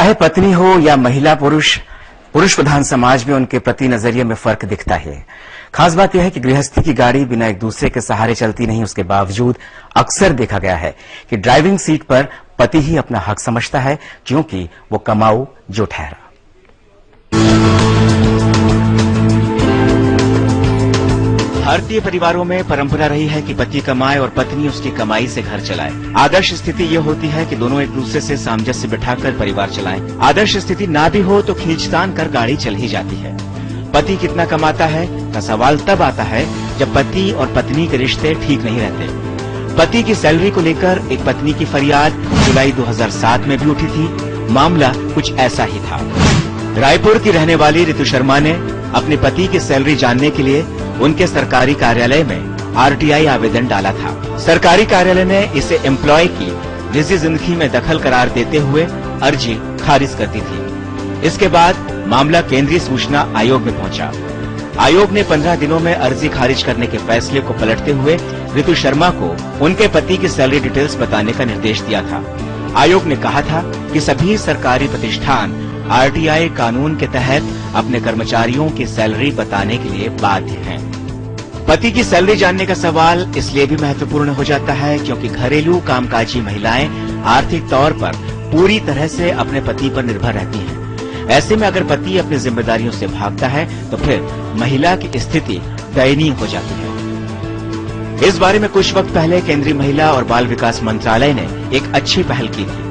चाहे पत्नी हो या महिला पुरुष प्रधान समाज में उनके प्रति नजरिए में फर्क दिखता है। खास बात यह है कि गृहस्थी की गाड़ी बिना एक दूसरे के सहारे चलती नहीं। उसके बावजूद अक्सर देखा गया है कि ड्राइविंग सीट पर पति ही अपना हक समझता है, क्योंकि वो कमाऊ जो ठहरा। भारतीय परिवारों में परंपरा रही है कि पति कमाए और पत्नी उसकी कमाई से घर चलाए। आदर्श स्थिति ये होती है कि दोनों एक दूसरे से सामंजस्य बिठाकर परिवार चलाएं। आदर्श स्थिति ना भी हो तो खींचतान कर गाड़ी चल ही जाती है। पति कितना कमाता है का सवाल तब आता है जब पति और पत्नी के रिश्ते ठीक नहीं रहते। पति की सैलरी को लेकर एक पत्नी की फरियाद जुलाई 2007 में भी उठी थी। मामला कुछ ऐसा ही था। रायपुर की रहने वाली ऋतु शर्मा ने अपने पति की सैलरी जानने के लिए उनके सरकारी कार्यालय में आरटीआई आवेदन डाला था। सरकारी कार्यालय ने इसे एम्प्लॉय की निजी जिंदगी में दखल करार देते हुए अर्जी खारिज कर दी थी। इसके बाद मामला केंद्रीय सूचना आयोग में पहुंचा। आयोग ने 15 दिनों में अर्जी खारिज करने के फैसले को पलटते हुए ऋतु शर्मा को उनके पति की सैलरी डिटेल्स बताने का निर्देश दिया था। आयोग ने कहा था कि सभी सरकारी प्रतिष्ठान आरटीआई कानून के तहत अपने कर्मचारियों की सैलरी बताने के लिए बाध्य हैं। पति की सैलरी जानने का सवाल इसलिए भी महत्वपूर्ण हो जाता है क्योंकि घरेलू कामकाजी महिलाएं आर्थिक तौर पर पूरी तरह से अपने पति पर निर्भर रहती हैं। ऐसे में अगर पति अपनी जिम्मेदारियों से भागता है तो फिर महिला की स्थिति दयनीय हो जाती है। इस बारे में कुछ वक्त पहले केंद्रीय महिला और बाल विकास मंत्रालय ने एक अच्छी पहल की थी।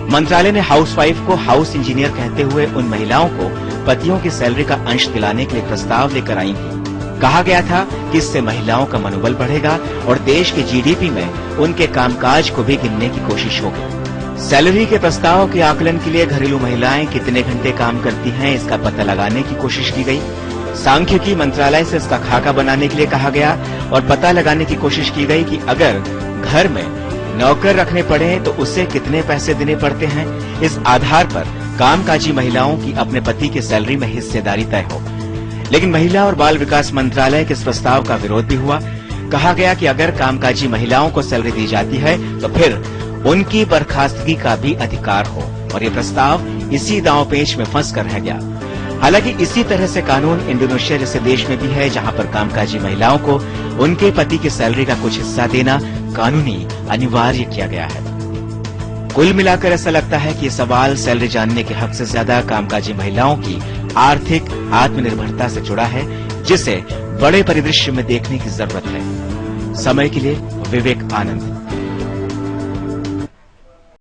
मंत्रालय ने हाउसवाइफ को हाउस इंजीनियर कहते हुए उन महिलाओं को पतियों की सैलरी का अंश दिलाने के लिए प्रस्ताव लेकर आई थी। कहा गया था कि इससे महिलाओं का मनोबल बढ़ेगा और देश के जीडीपी में उनके कामकाज को भी गिनने की कोशिश होगी। सैलरी के प्रस्ताव के आकलन के लिए घरेलू महिलाएं कितने घंटे काम करती हैं, इसका पता लगाने की कोशिश की गई। सांख्यिकी मंत्रालय से इसका खाका बनाने के लिए कहा गया और पता लगाने की कोशिश की गई कि अगर घर में नौकर रखने पड़े तो उसे कितने पैसे देने पड़ते हैं। इस आधार पर कामकाजी महिलाओं की अपने पति की सैलरी में हिस्सेदारी तय हो। लेकिन महिला और बाल विकास मंत्रालय के इस प्रस्ताव का विरोध भी हुआ। कहा गया कि अगर कामकाजी महिलाओं को सैलरी दी जाती है तो फिर उनकी बर्खास्तगी का भी अधिकार हो, और ये प्रस्ताव इसी दांवपेच में फंस कर रह गया। हालांकि इसी तरह से कानून इंडोनेशिया जैसे देश में भी है, जहां पर कामकाजी महिलाओं को उनके पति की सैलरी का कुछ हिस्सा देना कानूनी अनिवार्य किया गया है। कुल मिलाकर ऐसा लगता है कि ये सवाल सैलरी जानने के हक से ज्यादा कामकाजी महिलाओं की आर्थिक आत्मनिर्भरता से जुड़ा है, जिसे बड़े परिदृश्य में देखने की जरूरत है। समय के लिए विवेक आनंद।